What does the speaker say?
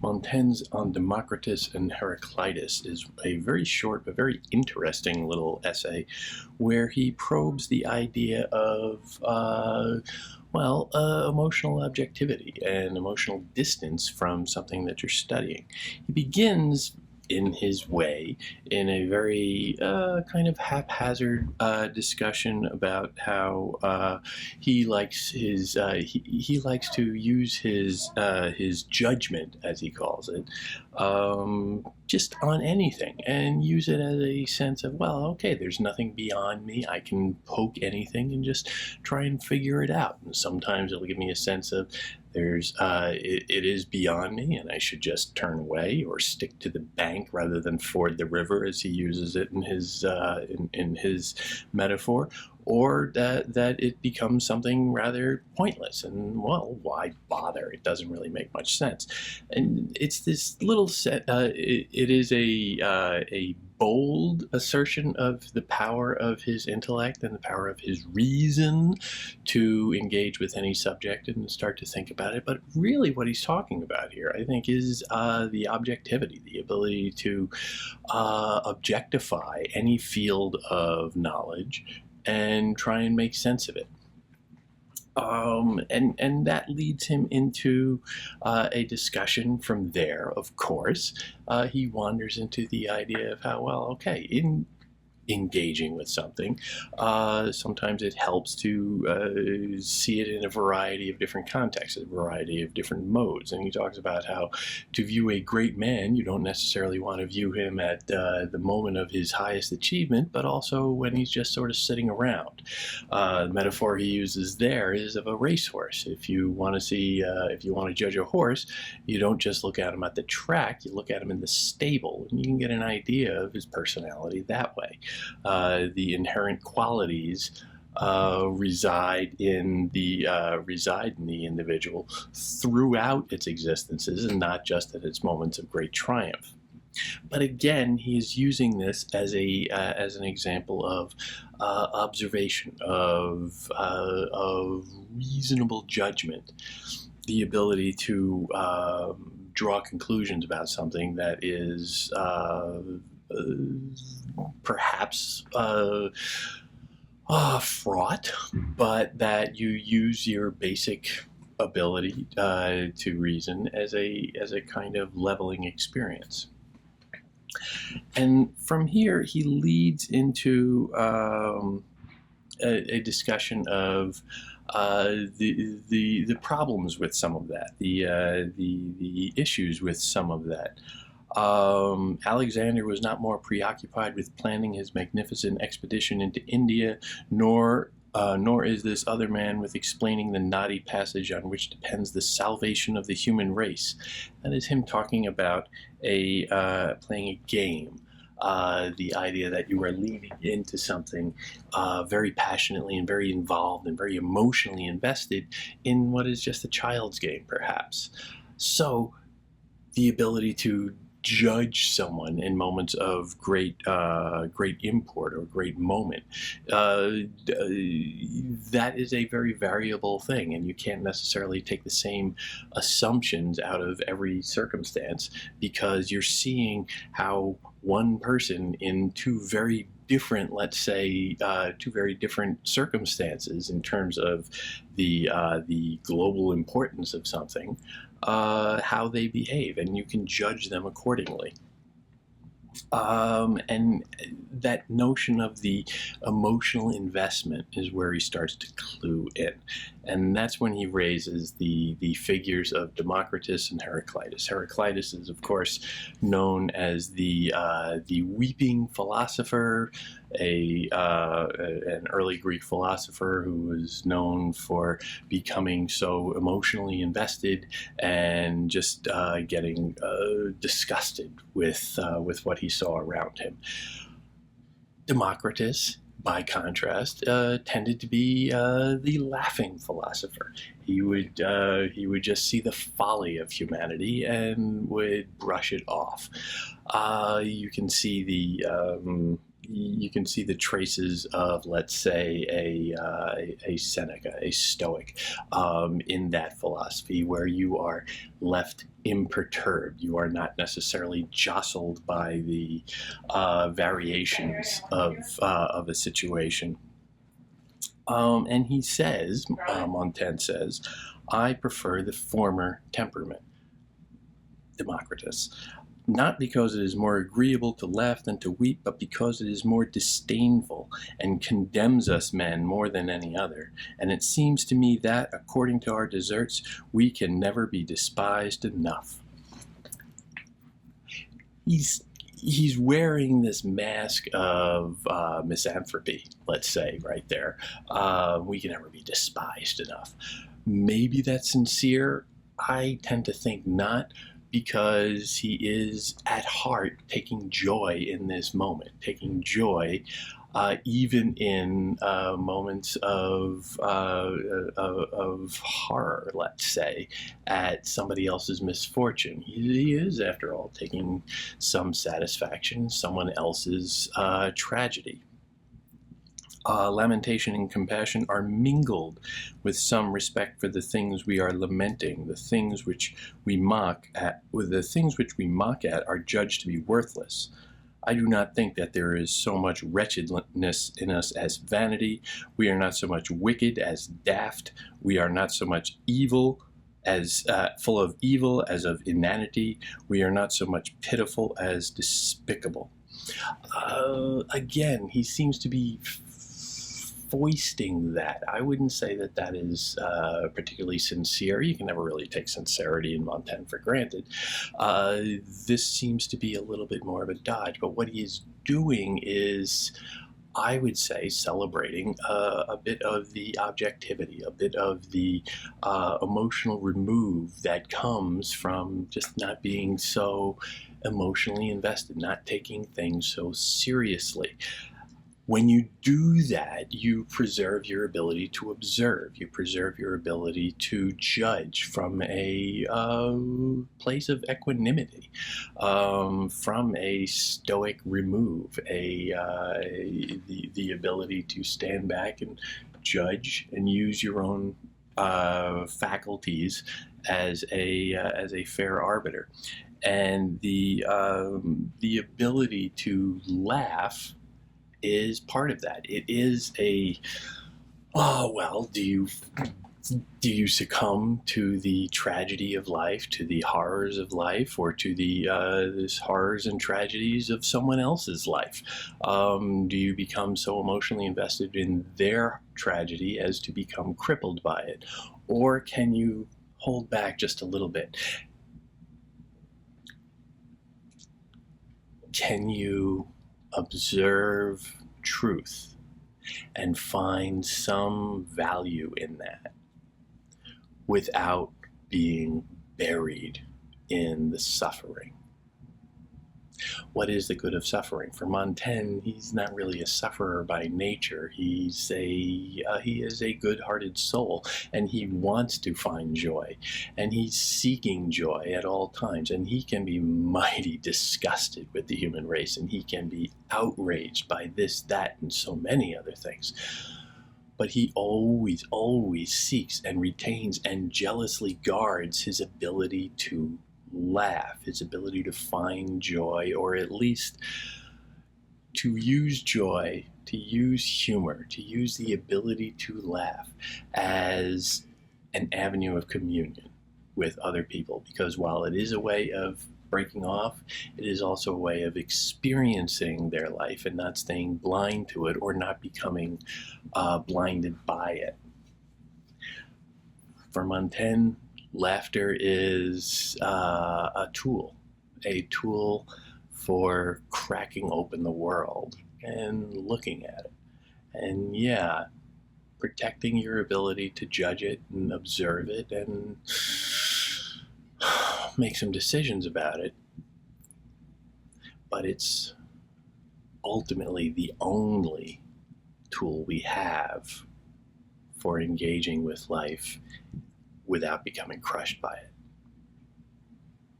Montaigne's On Democritus and Heraclitus is a very short but very interesting little essay where he probes the idea of, emotional objectivity and emotional distance from something that you're studying. He begins in his way, in a very kind of haphazard discussion about how he likes his he likes to use his judgment, as he calls it, just on anything, and use it as a sense of, well, okay, there's nothing beyond me. I can poke anything and just try and figure it out. And sometimes it'll give me a sense of it is beyond me, and I should just turn away or stick to the bank rather than ford the river, as he uses it in his metaphor, or that it becomes something rather pointless, and, well, why bother? It doesn't really make much sense. And it's this little set. It is a bold assertion of the power of his intellect and the power of his reason to engage with any subject and start to think about it. But really what he's talking about here, I think, is the objectivity, the ability to objectify any field of knowledge and try and make sense of it. And that leads him into a discussion from there. Of course, he wanders into the idea of how, well, okay, in engaging with something, sometimes it helps to see it in a variety of different contexts, a variety of different modes. And he talks about how to view a great man, you don't necessarily want to view him at the moment of his highest achievement, but also when he's just sort of sitting around. The metaphor he uses there is of a racehorse. If you want to judge a horse, you don't just look at him at the track, you look at him in the stable, and you can get an idea of his personality that way. The inherent qualities reside in the individual throughout its existences, and not just at its moments of great triumph. But again, he is using this as an example of observation, of reasonable judgment, the ability to draw conclusions about something that is perhaps fraught, but that you use your basic ability to reason as a kind of leveling experience. And from here, he leads into a discussion of the problems with some of that, the issues with some of that. Alexander was not more preoccupied with planning his magnificent expedition into India, nor is this other man with explaining the knotty passage on which depends the salvation of the human race. That is him talking about playing a game. The idea that you are leaning into something very passionately and very involved and very emotionally invested in what is just a child's game, perhaps. So the ability to judge someone in moments of great import or great moment, that is a very variable thing, and you can't necessarily take the same assumptions out of every circumstance, because you're seeing how one person in two very different, let's say, two very different circumstances in terms of the global importance of something, how they behave, and you can judge them accordingly. And that notion of the emotional investment is where he starts to clue in. And that's when he raises the figures of Democritus and Heraclitus. Heraclitus is, of course, known as the weeping philosopher, an early Greek philosopher who was known for becoming so emotionally invested and just getting disgusted with what he saw around him. Democritus, by contrast, tended to be the laughing philosopher. He would just see the folly of humanity and would brush it off. You can see you can see the traces of, let's say, a Seneca, a Stoic, in that philosophy, where you are left imperturbed. You are not necessarily jostled by the variations of a situation. And he says, Montaigne says, I prefer the former temperament, Democritus, not because it is more agreeable to laugh than to weep, but because it is more disdainful and condemns us men more than any other. And it seems to me that, according to our deserts, we can never be despised enough. He's wearing this mask of misanthropy, let's say, right there. We can never be despised enough. Maybe that's sincere. I tend to think not, because he is at heart taking joy in this moment, taking joy even in moments of horror, let's say, at somebody else's misfortune. He is, after all, taking some satisfaction in someone else's tragedy. Lamentation and compassion are mingled with some respect for the things we are lamenting. The things which we mock at are judged to be worthless. I do not think that there is so much wretchedness in us as vanity. We are not so much wicked as daft. We are not so much evil as full of evil as of inanity. We are not so much pitiful as despicable. Again, he seems to be foisting that. I wouldn't say that that is particularly sincere. You can never really take sincerity in Montaigne for granted. This seems to be a little bit more of a dodge, but what he is doing is, I would say, celebrating a bit of the objectivity, a bit of the emotional remove that comes from just not being so emotionally invested, not taking things so seriously. When you do that, you preserve your ability to observe. You preserve your ability to judge from a place of equanimity, from a stoic remove, the ability to stand back and judge and use your own faculties as a fair arbiter, and the ability to laugh is part of that. It is do you succumb to the tragedy of life, to the horrors of life, or to the horrors and tragedies of someone else's life? Do you become so emotionally invested in their tragedy as to become crippled by it? Or can you hold back just a little bit? Can you observe truth and find some value in that without being buried in the suffering? What is the good of suffering? For Montaigne, he's not really a sufferer by nature. He is a good-hearted soul, and he wants to find joy, and he's seeking joy at all times. And he can be mighty disgusted with the human race, and he can be outraged by this, that, and so many other things. But he always, always seeks and retains and jealously guards his ability to laugh, his ability to find joy, or at least to use joy, to use humor, to use the ability to laugh as an avenue of communion with other people. Because while it is a way of breaking off, it is also a way of experiencing their life and not staying blind to it, or not becoming blinded by it. For Montaigne, laughter is a tool for cracking open the world and looking at it. And yeah, protecting your ability to judge it and observe it and make some decisions about it. But it's ultimately the only tool we have for engaging with life without becoming crushed by it.